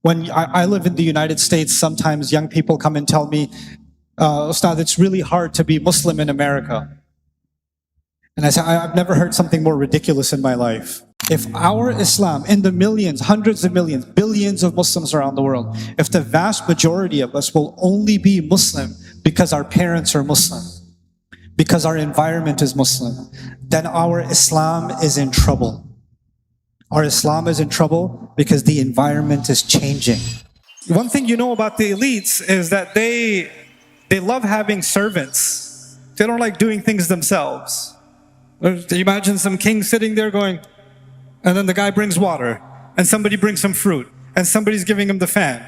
When I live in the United States, sometimes young people come and tell me, Ustad, it's really hard to be Muslim in America. And I say, I've never heard something more ridiculous in my life. If our Islam, in the millions, hundreds of millions, billions of Muslims around the world, if the vast majority of us will only be Muslim because our parents are Muslim, because our environment is Muslim, then our Islam is in trouble. Our Islam is in trouble because the environment is changing. One thing you know about the elites is that they love having servants. They don't like doing things themselves. Imagine some king sitting there going, and then the guy brings water, and somebody brings some fruit, and somebody's giving him the fan.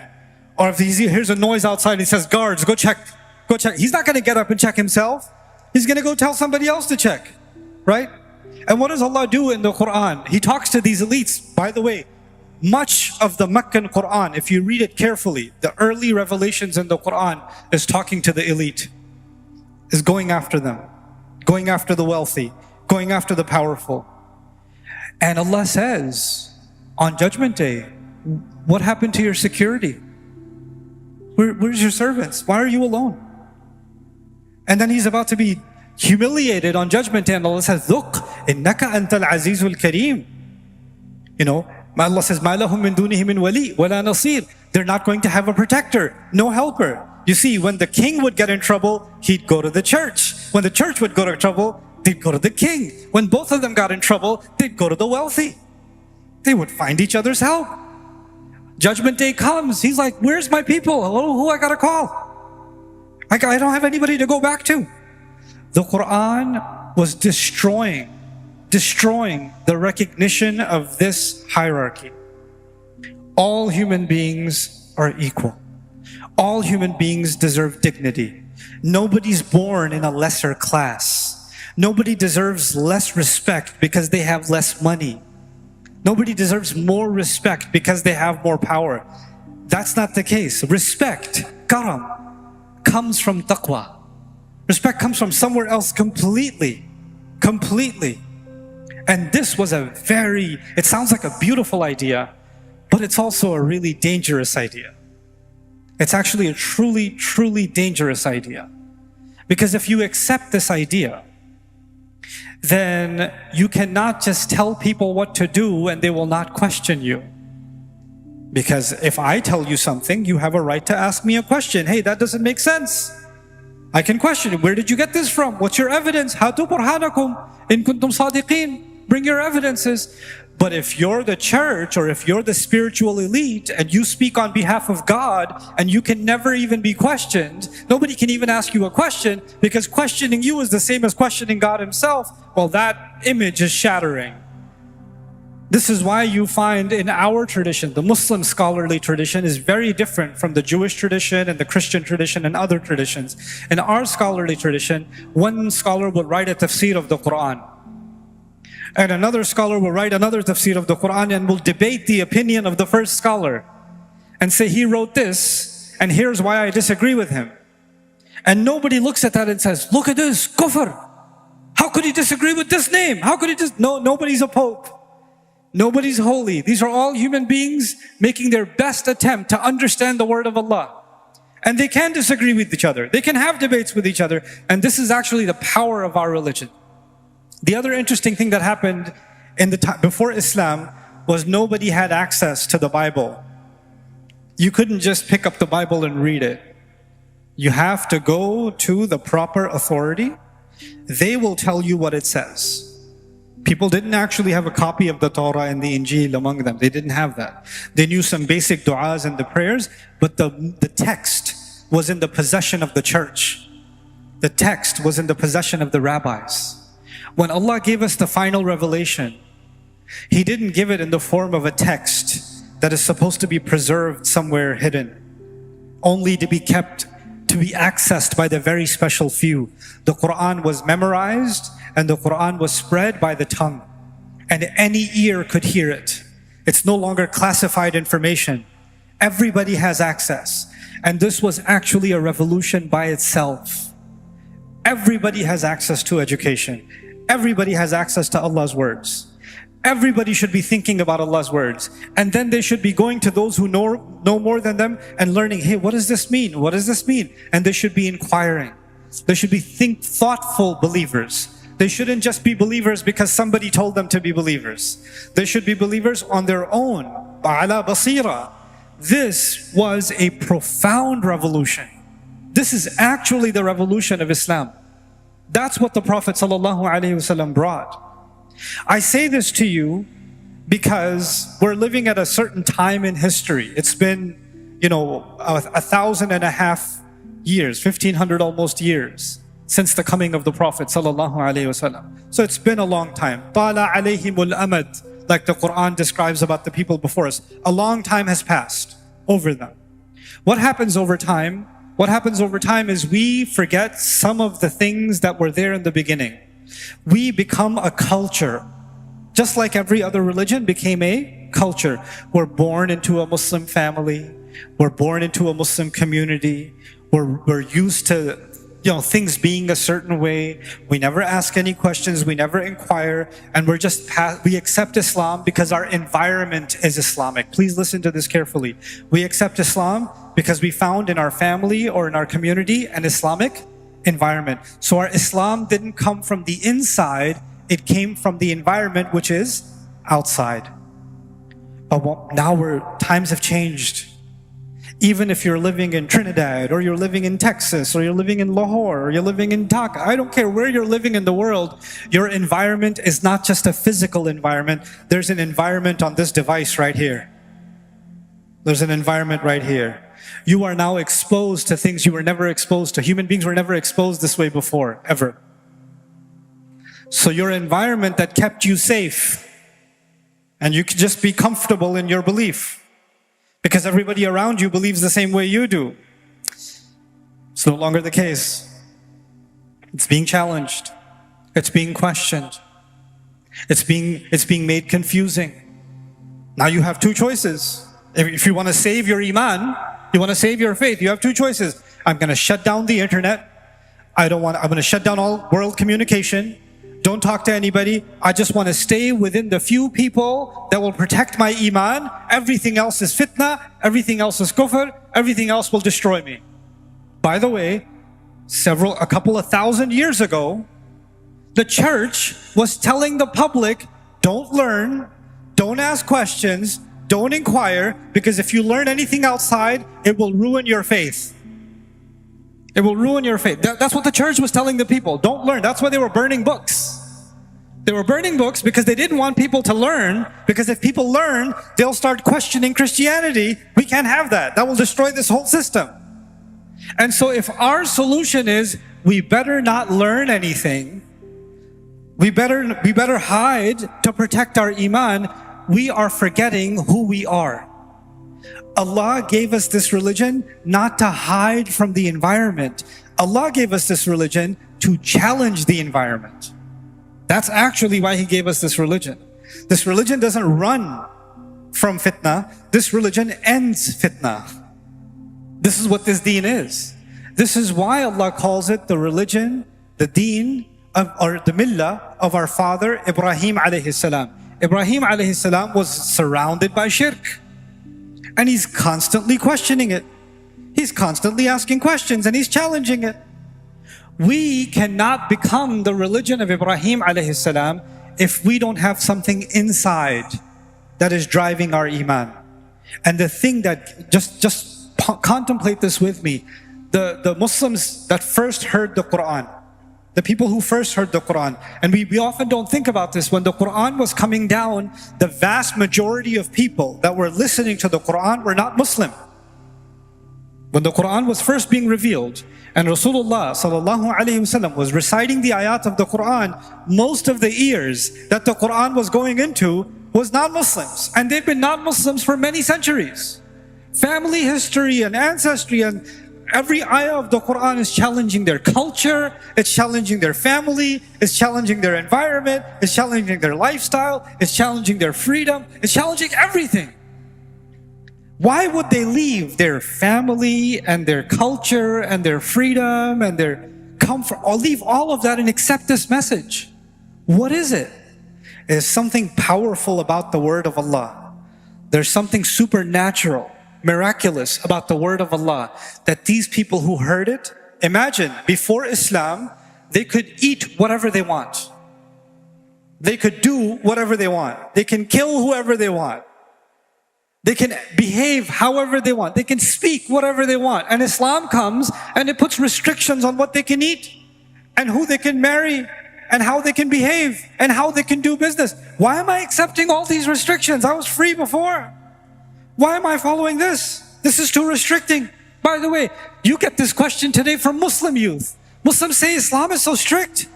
Or if he hears a noise outside and he says, guards, go check, go check. He's not going to get up and check himself. He's going to go tell somebody else to check, right? And what does Allah do in the Quran? He talks to these elites. By the way, much of the Meccan Quran, if you read it carefully, the early revelations in the Quran is talking to the elite, is going after them, going after the wealthy, going after the powerful. And Allah says, on Judgment Day, what happened to your security? Where's your servants? Why are you alone? And then he's about to be humiliated on Judgment Day, and Allah says, "Dhuq, innaka antal azizul kareem." You know, Allah says, "Ma lahum min dunihi min wali wala nasir." They're not going to have a protector, no helper. You see, when the king would get in trouble, he'd go to the church. When the church would go to trouble, they'd go to the king. When both of them got in trouble, they'd go to the wealthy. They would find each other's help. Judgment Day comes, he's like, where's my people? Hello, who I gotta call? I don't have anybody to go back to. The Quran was destroying the recognition of this hierarchy. All human beings are equal. All human beings deserve dignity. Nobody's born in a lesser class. Nobody deserves less respect because they have less money. Nobody deserves more respect because they have more power. That's not the case. Respect, karam, comes from taqwa. Respect comes from somewhere else completely. And this was it sounds like a beautiful idea, but it's also a really dangerous idea. It's actually a truly dangerous idea. Because if you accept this idea, then you cannot just tell people what to do and they will not question you. Because if I tell you something, you have a right to ask me a question. Hey, that doesn't make sense. I can question it. Where did you get this from? What's your evidence? Hatu burhanakum in kuntum sadiqeen. Bring your evidences. But if you're the church or if you're the spiritual elite and you speak on behalf of God and you can never even be questioned, nobody can even ask you a question because questioning you is the same as questioning God Himself, well, that image is shattering. This is why you find in our tradition, the Muslim scholarly tradition is very different from the Jewish tradition and the Christian tradition and other traditions. In our scholarly tradition, one scholar will write a tafsir of the Quran. And another scholar will write another tafsir of the Quran and will debate the opinion of the first scholar and say, he wrote this, and here's why I disagree with him. And nobody looks at that and says, look at this, kufr. How could he disagree with this name? How could he just, no, nobody's a pope. Nobody's holy. These are all human beings making their best attempt to understand the word of Allah. And they can disagree with each other. They can have debates with each other. And this is actually the power of our religion. The other interesting thing that happened in the time before Islam was nobody had access to the Bible. You couldn't just pick up the Bible and read it. You have to go to the proper authority. They will tell you what it says. People didn't actually have a copy of the Torah and the Injil among them. They didn't have that. They knew some basic du'as and the prayers, but the text was in the possession of the church. The text was in the possession of the rabbis. When Allah gave us the final revelation, He didn't give it in the form of a text that is supposed to be preserved somewhere hidden, only to be kept, to be accessed by the very special few. The Quran was memorized and the Quran was spread by the tongue, and any ear could hear it. It's no longer classified information. Everybody has access. And this was actually a revolution by itself. Everybody has access to education. Everybody has access to Allah's words. Everybody should be thinking about Allah's words. And then they should be going to those who know more than them and learning, hey, what does this mean? What does this mean? And they should be inquiring. They should be thoughtful believers. They shouldn't just be believers because somebody told them to be believers. They should be believers on their own. Ala basira. This was a profound revolution. This is actually the revolution of Islam. That's what the Prophet ﷺ brought. I say this to you because we're living at a certain time in history. It's been, 1,500 years, 1,500 almost years since the coming of the Prophet ﷺ. So it's been a long time. طَالَ عَلَيْهِمُ الْأَمَدُ, like the Quran describes about the people before us. A long time has passed over them. What happens over time? What happens over time is we forget some of the things that were there in the beginning. We become a culture. Just like every other religion became a culture. We're born into a Muslim family. We're born into a Muslim community. We're used to things being a certain way. We never ask any questions. We never inquire. And we accept Islam because our environment is Islamic. Please listen to this carefully. We accept Islam because we found in our family or in our community an Islamic environment. So our Islam didn't come from the inside, it came from the environment, which is outside. But now times have changed. Even if you're living in Trinidad, or you're living in Texas, or you're living in Lahore, or you're living in Dhaka, I don't care where you're living in the world, your environment is not just a physical environment. There's an environment on this device right here. There's an environment right here. You are now exposed to things you were never exposed to. Human beings were never exposed this way before, ever. So your environment that kept you safe, and you could just be comfortable in your belief, because everybody around you believes the same way you do. It's no longer the case. It's being challenged. It's being questioned. It's being made confusing. Now you have two choices. If you want to save your Iman, you want to save your faith, you have two choices. I'm going to shut down the internet. I'm going to shut down all world communication. Don't talk to anybody. I just want to stay within the few people that will protect my Iman. Everything else is fitna. Everything else is kufr. Everything else will destroy me. By the way, a couple of thousand years ago, the church was telling the public, don't learn, don't ask questions, don't inquire, because if you learn anything outside, it will ruin your faith. It will ruin your faith. That's what the church was telling the people. Don't learn. That's why they were burning books. They were burning books because they didn't want people to learn, because if people learn, they'll start questioning Christianity. We can't have that. That will destroy this whole system. And so if our solution is, we better not learn anything, we better hide to protect our Iman, we are forgetting who we are. Allah gave us this religion not to hide from the environment. Allah gave us this religion to challenge the environment. That's actually why He gave us this religion. This religion doesn't run from fitna. This religion ends fitna. This is what this deen is. This is why Allah calls it the religion, the deen, or the millah of our father Ibrahim alayhi salam. Ibrahim alayhi salam was surrounded by shirk. And he's constantly questioning it. He's constantly asking questions and he's challenging it. We cannot become the religion of Ibrahim alayhi salam if we don't have something inside that is driving our Iman. And the thing that, just contemplate this with me, the Muslims that first heard the Quran, the people who first heard the Quran, and we often don't think about this, when the Quran was coming down, the vast majority of people that were listening to the Quran were not Muslim. When the Quran was first being revealed, and Rasulullah sallallahu alaihi wasallam was reciting the ayat of the Quran, most of the ears that the Quran was going into was non-Muslims, and they've been non-Muslims for many centuries. Family history and ancestry and every ayah of the Quran is challenging their culture, it's challenging their family, it's challenging their environment, it's challenging their lifestyle, it's challenging their freedom, it's challenging everything. Why would they leave their family and their culture and their freedom and their comfort, or leave all of that and accept this message? What is it? There's something powerful about the word of Allah. There's something supernatural, miraculous about the word of Allah, that these people who heard it, imagine, before Islam, they could eat whatever they want. They could do whatever they want. They can kill whoever they want. They can behave however they want. They can speak whatever they want. And Islam comes and it puts restrictions on what they can eat and who they can marry and how they can behave and how they can do business. Why am I accepting all these restrictions? I was free before. Why am I following this? This is too restricting. By the way, you get this question today from Muslim youth. Muslims say Islam is so strict.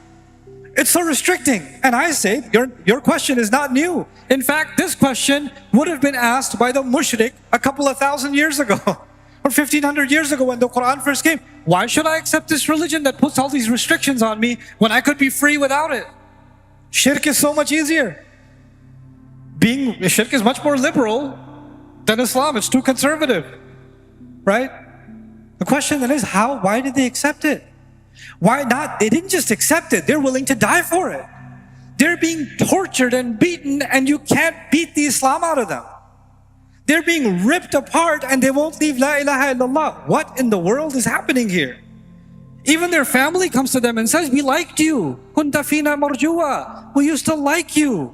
It's so restricting. And I say, your question is not new. In fact, this question would have been asked by the mushrik a couple of thousand years ago, or 1500 years ago when the Quran first came. Why should I accept this religion that puts all these restrictions on me when I could be free without it? Shirk is so much easier. Shirk is much more liberal than Islam. It's too conservative, right? The question then is, why did they accept it? Why not? They didn't just accept it, they're willing to die for it. They're being tortured and beaten, and you can't beat the Islam out of them. They're being ripped apart and they won't leave La ilaha illallah. What in the world is happening here? Even their family comes to them and says, we liked you. Kunta fina marjua. We used to like you.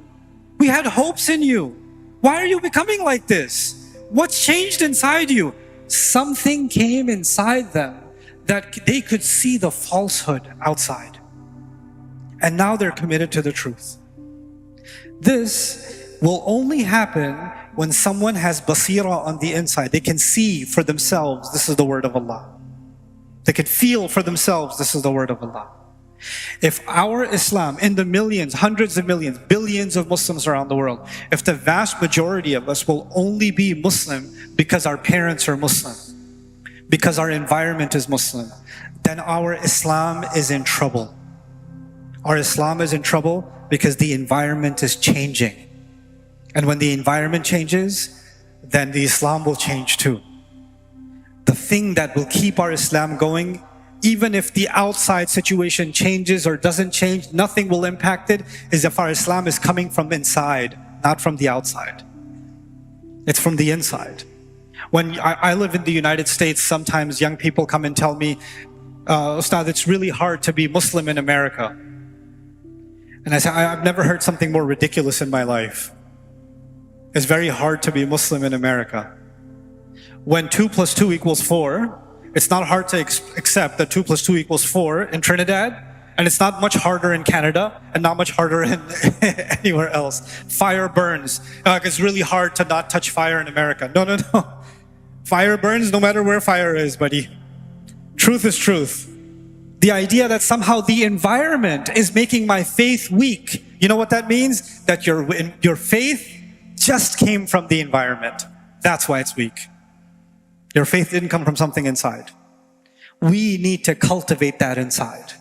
We had hopes in you. Why are you becoming like this? What's changed inside you? Something came inside them that they could see the falsehood outside. And now they're committed to the truth. This will only happen when someone has basira on the inside. They can see for themselves, this is the word of Allah. They can feel for themselves, this is the word of Allah. If our Islam, in the millions, hundreds of millions, billions of Muslims around the world, if the vast majority of us will only be Muslim because our parents are Muslim, because our environment is Muslim, then our Islam is in trouble. Our Islam is in trouble because the environment is changing. And when the environment changes, then the Islam will change too. The thing that will keep our Islam going, even if the outside situation changes or doesn't change, nothing will impact it, is if our Islam is coming from inside, not from the outside. It's from the inside. When I live in the United States, sometimes young people come and tell me, Ustad, it's really hard to be Muslim in America. And I say, I've never heard something more ridiculous in my life. It's very hard to be Muslim in America. When 2 + 2 = 4, it's not hard to accept that 2 + 2 = 4 in Trinidad, and it's not much harder in Canada, and not much harder in anywhere else. Fire burns. It's really hard to not touch fire in America. No. Fire burns no matter where fire is, buddy. Truth is truth. The idea that somehow the environment is making my faith weak, you know what that means? That your faith just came from the environment. That's why it's weak. Your faith didn't come from something inside. We need to cultivate that inside.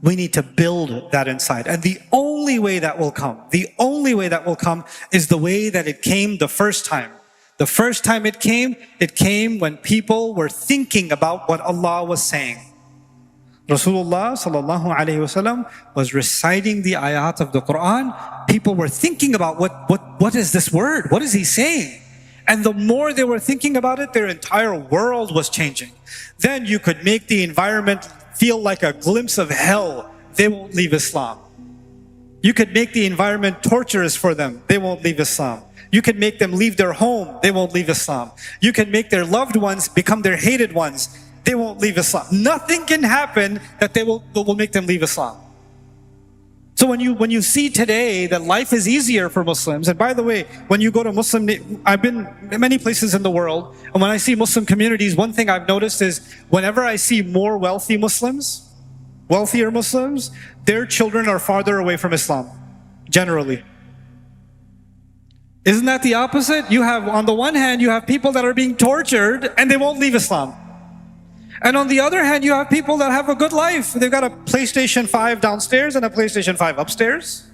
We need to build that inside. And the only way that will come is the way that it came the first time. The first time it came when people were thinking about what Allah was saying. Rasulullah sallallahu alaihi wasallam was reciting the ayat of the Quran. People were thinking about what is this word? What is he saying? And the more they were thinking about it, their entire world was changing. Then you could make the environment feel like a glimpse of hell. They won't leave Islam. You could make the environment torturous for them. They won't leave Islam. You can make them leave their home. They won't leave Islam. You can make their loved ones become their hated ones. They won't leave Islam. Nothing can happen that will make them leave Islam. So when you see today that life is easier for Muslims, and by the way, when you go to I've been in many places in the world, and when I see Muslim communities, one thing I've noticed is whenever I see more wealthier Muslims, their children are farther away from Islam, generally. Isn't that the opposite? You have, on the one hand, you have people that are being tortured and they won't leave Islam. And on the other hand, you have people that have a good life. They've got a PlayStation 5 downstairs and a PlayStation 5 upstairs.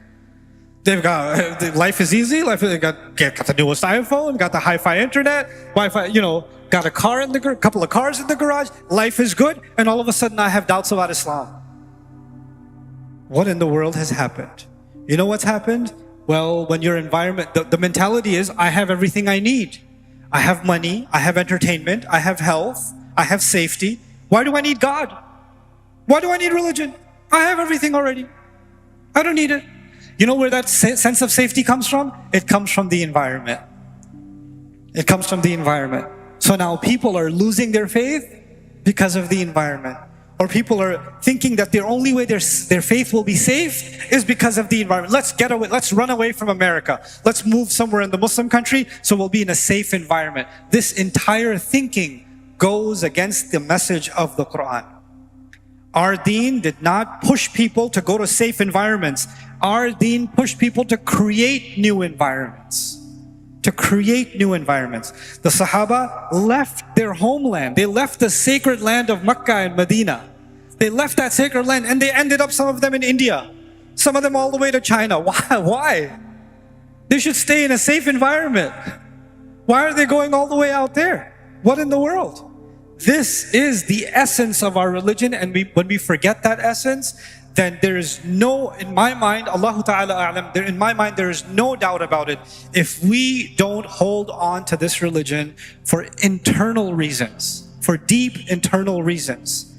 They've got, life is easy. They've got the newest iPhone, got the hi-fi internet, Wi-Fi, got a car couple of cars in the garage. Life is good. And all of a sudden I have doubts about Islam. What in the world has happened? You know what's happened? Well, when your environment, the mentality is, I have everything I need. I have money, I have entertainment, I have health, I have safety. Why do I need God? Why do I need religion? I have everything already. I don't need it. You know where that sense of safety comes from? It comes from the environment. It comes from the environment. So now people are losing their faith because of the environment. Or people are thinking that the only way their faith will be safe is because of the environment. Let's get away, let's run away from America. Let's move somewhere in the Muslim country so we'll be in a safe environment. This entire thinking goes against the message of the Quran. Our deen did not push people to go to safe environments. Our deen pushed people to create new environments. To create new environments. The Sahaba left their homeland. They left the sacred land of Mecca and Medina. They left that sacred land and they ended up, some of them in India. Some of them all the way to China. Why? They should stay in a safe environment. Why are they going all the way out there? What in the world? This is the essence of our religion, and when we forget that essence, then there is no, in my mind, Allahu Ta'ala a'lam, in my mind there is no doubt about it. If we don't hold on to this religion for internal reasons, for deep internal reasons,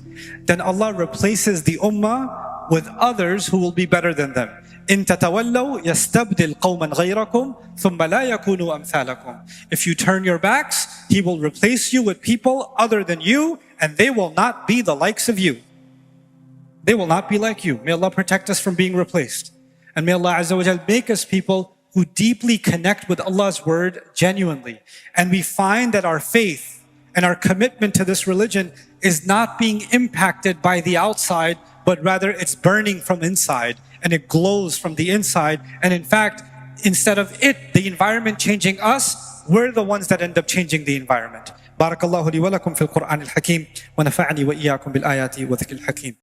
then Allah replaces the ummah with others who will be better than them. إن تتولوا يستبدل قوما غيركم ثم لا يكونوا أمثالكم. If you turn your backs, He will replace you with people other than you, and they will not be the likes of you. They will not be like you. May Allah protect us from being replaced. And may Allah Azza wa Jal make us people who deeply connect with Allah's word genuinely. And we find that our faith and our commitment to this religion is not being impacted by the outside, but rather it's burning from inside. And it glows from the inside. And in fact, instead of it, the environment changing us, we're the ones that end up changing the environment. بارك الله لي ولكم في القرآن الحكيم ونفعني وإياكم بالآيات وذكر الحكيم.